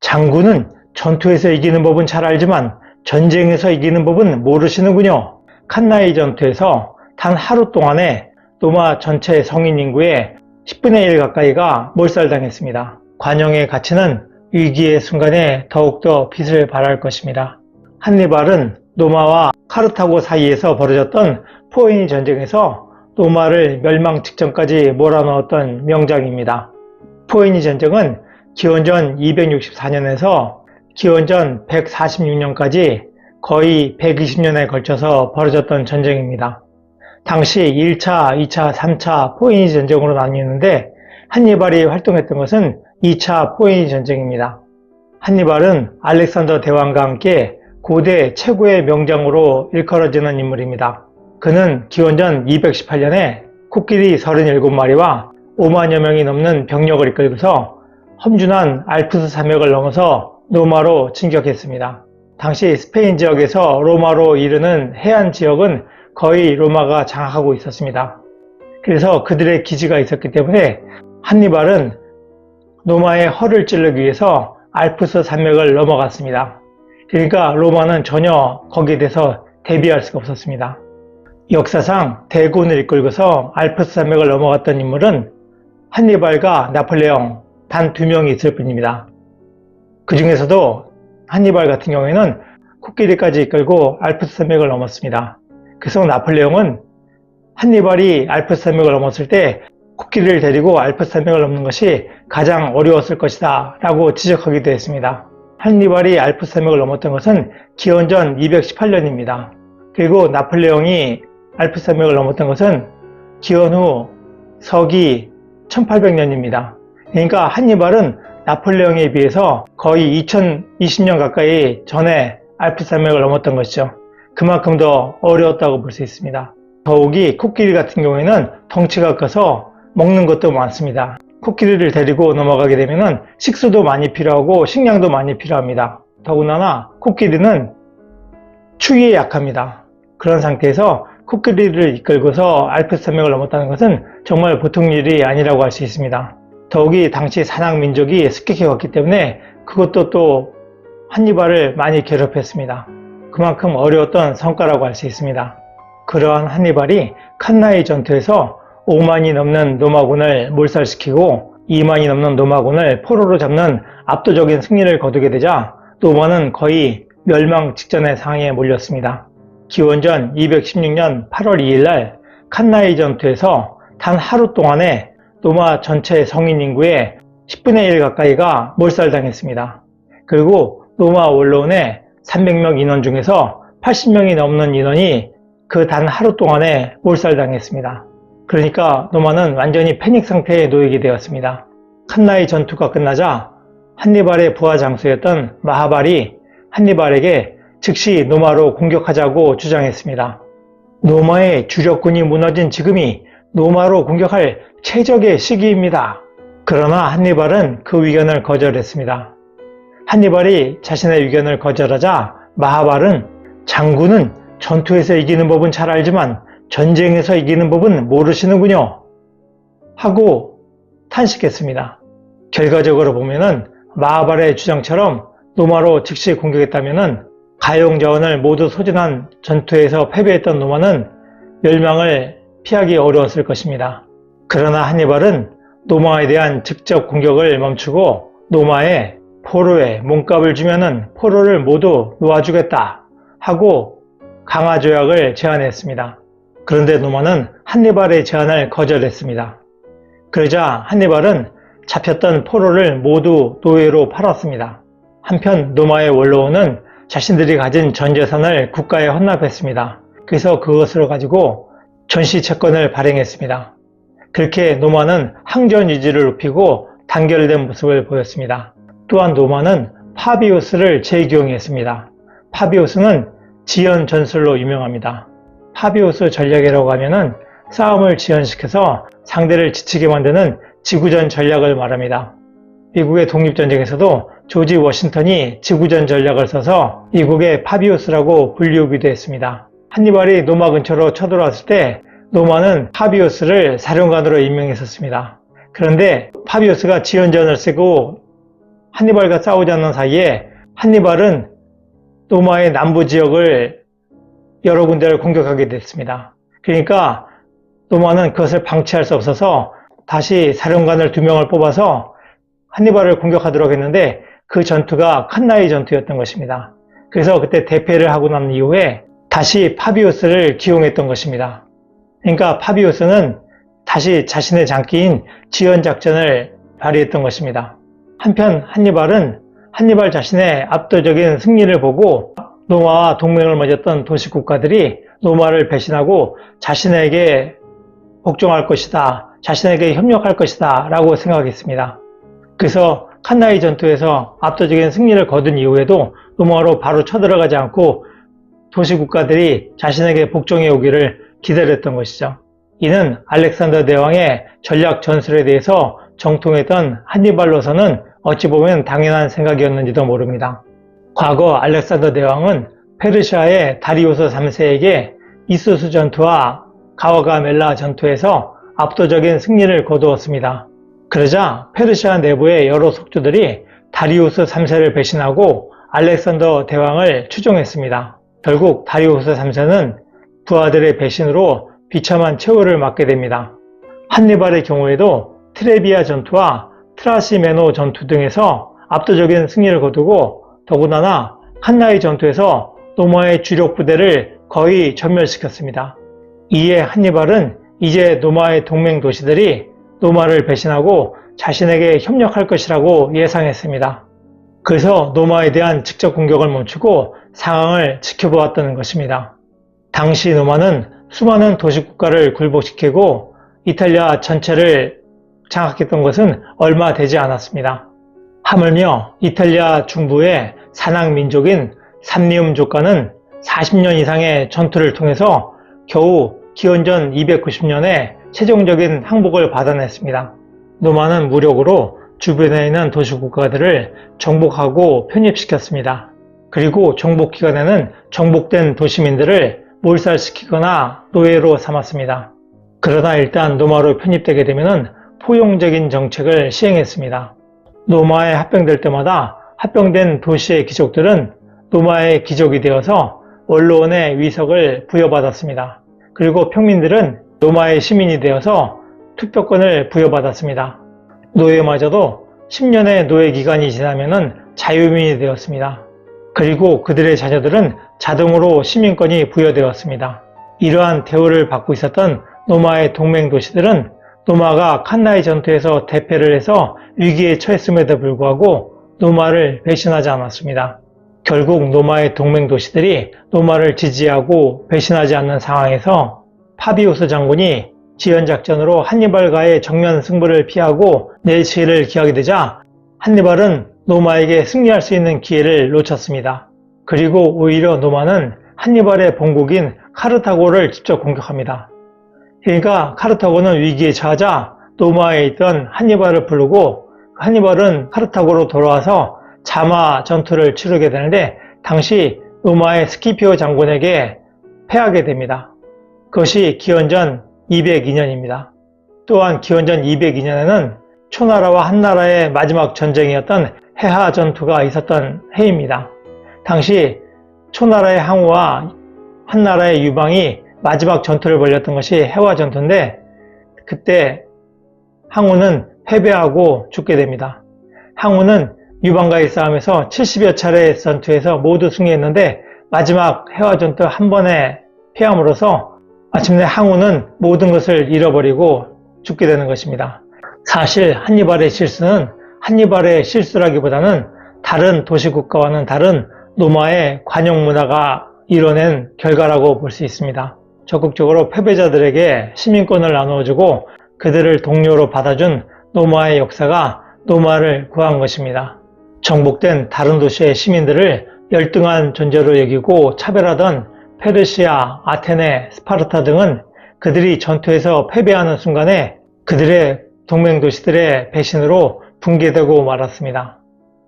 장군은 전투에서 이기는 법은 잘 알지만 전쟁에서 이기는 법은 모르시는군요. 칸나이 전투에서 단 하루 동안에 로마 전체 성인 인구의 10분의 1 가까이가 몰살당했습니다. 관용의 가치는 위기의 순간에 더욱더 빛을 발할 것입니다. 한니발은 로마와 카르타고 사이에서 벌어졌던 포에니 전쟁에서 로마를 멸망 직전까지 몰아넣었던 명장입니다. 포에니 전쟁은 기원전 264년에서 기원전 146년까지 거의 120년에 걸쳐서 벌어졌던 전쟁입니다. 당시 1차, 2차, 3차 포에니 전쟁으로 나뉘었는데 한니발이 활동했던 것은 2차 포에니 전쟁입니다. 한니발은 알렉산더 대왕과 함께 고대 최고의 명장으로 일컬어지는 인물입니다. 그는 기원전 218년에 코끼리 37마리와 5만여 명이 넘는 병력을 이끌고서 험준한 알프스 산맥을 넘어서 로마로 진격했습니다. 당시 스페인 지역에서 로마로 이르는 해안 지역은 거의 로마가 장악하고 있었습니다. 그래서 그들의 기지가 있었기 때문에 한니발은 로마의 허를 찌르기 위해서 알프스 산맥을 넘어갔습니다. 그러니까 로마는 전혀 거기에 대해서 대비할 수가 없었습니다. 역사상 대군을 이끌고서 알프스 산맥을 넘어갔던 인물은 한니발과 나폴레옹 단 2명이 있을 뿐입니다. 그 중에서도 한니발 같은 경우에는 코끼리까지 이끌고 알프스 산맥을 넘었습니다. 그래서 나폴레옹은 한니발이 알프스 산맥을 넘었을 때 코끼리를 데리고 알프스 산맥을 넘는 것이 가장 어려웠을 것이다 라고 지적하기도 했습니다. 한니발이 알프스 산맥을 넘었던 것은 기원전 218년입니다. 그리고 나폴레옹이 알프스 산맥을 넘었던 것은 기원 후 서기 1800년입니다. 그러니까 한니발은 나폴레옹에 비해서 거의 2020년 가까이 전에 알프스 산맥을 넘었던 것이죠. 그만큼 더 어려웠다고 볼 수 있습니다. 더욱이 코끼리 같은 경우에는 덩치가 커서 먹는 것도 많습니다. 코끼리를 데리고 넘어가게 되면 식수도 많이 필요하고 식량도 많이 필요합니다. 더군다나 코끼리는 추위에 약합니다. 그런 상태에서 코끼리를 이끌고서 알프스 산맥을 넘었다는 것은 정말 보통 일이 아니라고 할 수 있습니다. 더욱이 당시 산악민족이 습격해왔기 때문에 그것도 또 한니발을 많이 괴롭혔습니다. 그만큼 어려웠던 성과라고 할 수 있습니다. 그러한 한니발이 칸나이 전투에서 5만이 넘는 로마군을 몰살시키고 2만이 넘는 로마군을 포로로 잡는 압도적인 승리를 거두게 되자 로마는 거의 멸망 직전의 상황에 몰렸습니다. 기원전 216년 8월 2일 날 칸나이 전투에서 단 하루 동안에 로마 전체 성인 인구의 10분의 1 가까이가 몰살당했습니다. 그리고 로마 원로원의 300명 인원 중에서 80명이 넘는 인원이 그 단 하루 동안에 몰살당했습니다. 그러니까 로마는 완전히 패닉 상태에 놓이게 되었습니다. 칸나이 전투가 끝나자 한니발의 부하 장수였던 마하발이 한니발에게 즉시 로마로 공격하자고 주장했습니다. 로마의 주력군이 무너진 지금이 로마로 공격할 최적의 시기입니다. 그러나 한니발은 그 의견을 거절했습니다. 한니발이 자신의 의견을 거절하자 마하발은 장군은 전투에서 이기는 법은 잘 알지만 전쟁에서 이기는 법은 모르시는군요 하고 탄식했습니다. 결과적으로 보면은 마하발의 주장처럼 로마로 즉시 공격했다면은 가용자원을 모두 소진한 전투에서 패배했던 로마는 멸망을 피하기 어려웠을 것입니다. 그러나 한니발은 로마에 대한 직접 공격을 멈추고 로마에 포로에 몸값을 주면은 포로를 모두 놓아주겠다 하고 강화 조약을 제안했습니다. 그런데 로마는 한니발의 제안을 거절했습니다. 그러자 한니발은 잡혔던 포로를 모두 노예로 팔았습니다. 한편 로마의 원로원은 자신들이 가진 전 재산을 국가에 헌납했습니다. 그래서 그것을 가지고 전시 채권을 발행했습니다. 그렇게 로마는 항전 의지를 높이고 단결된 모습을 보였습니다. 또한 로마는 파비우스를 재기용했습니다. 파비우스는 지연 전술로 유명합니다. 파비우스 전략이라고 하면은 싸움을 지연시켜서 상대를 지치게 만드는 지구전 전략을 말합니다. 미국의 독립전쟁에서도 조지 워싱턴이 지구전 전략을 써서 미국의 파비우스라고 불리우기도 했습니다. 한니발이 로마 근처로 쳐들어왔을 때 로마는 파비우스를 사령관으로 임명했었습니다. 그런데 파비우스가 지연전을 쓰고 한니발과 싸우지 않는 사이에 한니발은 로마의 남부 지역을 여러 군데를 공격하게 됐습니다. 그러니까 로마는 그것을 방치할 수 없어서 다시 사령관을 2명을 뽑아서 한니발을 공격하도록 했는데 그 전투가 칸나이 전투였던 것입니다. 그래서 그때 대패를 하고 난 이후에 다시 파비우스를 기용했던 것입니다. 그러니까 파비우스는 다시 자신의 장기인 지연작전을 발휘했던 것입니다. 한편 한니발 자신의 압도적인 승리를 보고 로마와 동맹을 맺었던 도시국가들이 로마를 배신하고 자신에게 복종할 것이다, 자신에게 협력할 것이다 라고 생각했습니다. 그래서 칸나이 전투에서 압도적인 승리를 거둔 이후에도 로마로 바로 쳐들어가지 않고 도시국가들이 자신에게 복종해 오기를 기다렸던 것이죠. 이는 알렉산더 대왕의 전략 전술에 대해서 정통했던 한니발로서는 어찌 보면 당연한 생각이었는지도 모릅니다. 과거 알렉산더 대왕은 페르시아의 다리우스 3세에게 이수스 전투와 가와가멜라 전투에서 압도적인 승리를 거두었습니다. 그러자 페르시아 내부의 여러 속주들이 다리우스 3세를 배신하고 알렉산더 대왕을 추종했습니다. 결국 다리우스 3세는 부하들의 배신으로 비참한 최후를 맞게 됩니다. 한니발의 경우에도 트레비아 전투와 트라시메노 전투 등에서 압도적인 승리를 거두고 더군다나 칸나이 전투에서 로마의 주력 부대를 거의 전멸시켰습니다. 이에 한니발은 이제 로마의 동맹 도시들이 로마를 배신하고 자신에게 협력할 것이라고 예상했습니다. 그래서 로마에 대한 직접 공격을 멈추고 상황을 지켜보았던 것입니다. 당시 로마는 수많은 도시국가를 굴복시키고 이탈리아 전체를 장악했던 것은 얼마 되지 않았습니다. 하물며 이탈리아 중부의 산악민족인 삼리움족과는 40년 이상의 전투를 통해서 겨우 기원전 290년에 최종적인 항복을 받아냈습니다. 로마는 무력으로 주변에 있는 도시국가들을 정복하고 편입시켰습니다. 그리고 정복 기간에는 정복된 도시민들을 몰살시키거나 노예로 삼았습니다. 그러나 일단 로마로 편입되게 되면 포용적인 정책을 시행했습니다. 로마에 합병될 때마다 합병된 도시의 귀족들은 로마의 귀족이 되어서 원로원의 위석을 부여받았습니다. 그리고 평민들은 로마의 시민이 되어서 투표권을 부여받았습니다. 노예마저도 10년의 노예 기간이 지나면 자유민이 되었습니다. 그리고 그들의 자녀들은 자동으로 시민권이 부여되었습니다. 이러한 대우를 받고 있었던 로마의 동맹 도시들은 로마가 칸나이 전투에서 대패를 해서 위기에 처했음에도 불구하고 로마를 배신하지 않았습니다. 결국 로마의 동맹 도시들이 로마를 지지하고 배신하지 않는 상황에서 파비우스 장군이 지연작전으로 한니발과의 정면 승부를 피하고 내치를 기하게 되자 한니발은 로마에게 승리할 수 있는 기회를 놓쳤습니다. 그리고 오히려 로마는 한니발의 본국인 카르타고를 직접 공격합니다. 그러니까 카르타고는 위기에 처하자 로마에 있던 한니발을 부르고 한니발은 카르타고로 돌아와서 자마 전투를 치르게 되는데 당시 로마의 스키피오 장군에게 패하게 됩니다. 그것이 기원전 202년입니다. 또한 기원전 202년에는 초나라와 한나라의 마지막 전쟁이었던 해하 전투가 있었던 해입니다. 당시 초나라의 항우와 한나라의 유방이 마지막 전투를 벌였던 것이 해화 전투인데 그때 항우는 패배하고 죽게 됩니다. 항우는 유방과의 싸움에서 70여 차례의 전투에서 모두 승리했는데 마지막 해화 전투 한 번에 패함으로써 마침내 항우는 모든 것을 잃어버리고 죽게 되는 것입니다. 사실 한니발의 실수는 한니발의 실수라기보다는 다른 도시국가와는 다른 로마의 관용 문화가 이뤄낸 결과라고 볼 수 있습니다. 적극적으로 패배자들에게 시민권을 나누어주고 그들을 동료로 받아준 로마의 역사가 로마를 구한 것입니다. 정복된 다른 도시의 시민들을 열등한 존재로 여기고 차별하던 페르시아, 아테네, 스파르타 등은 그들이 전투에서 패배하는 순간에 그들의 동맹 도시들의 배신으로 붕괴되고 말았습니다.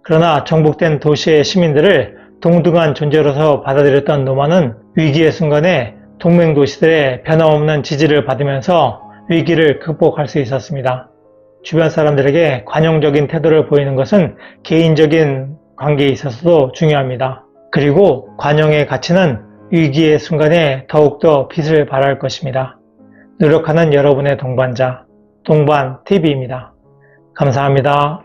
그러나 정복된 도시의 시민들을 동등한 존재로서 받아들였던 로마는 위기의 순간에 동맹 도시들의 변함없는 지지를 받으면서 위기를 극복할 수 있었습니다. 주변 사람들에게 관용적인 태도를 보이는 것은 개인적인 관계에 있어서도 중요합니다. 그리고 관용의 가치는 위기의 순간에 더욱더 빛을 발할 것입니다. 노력하는 여러분의 동반자, 동반TV입니다. 감사합니다.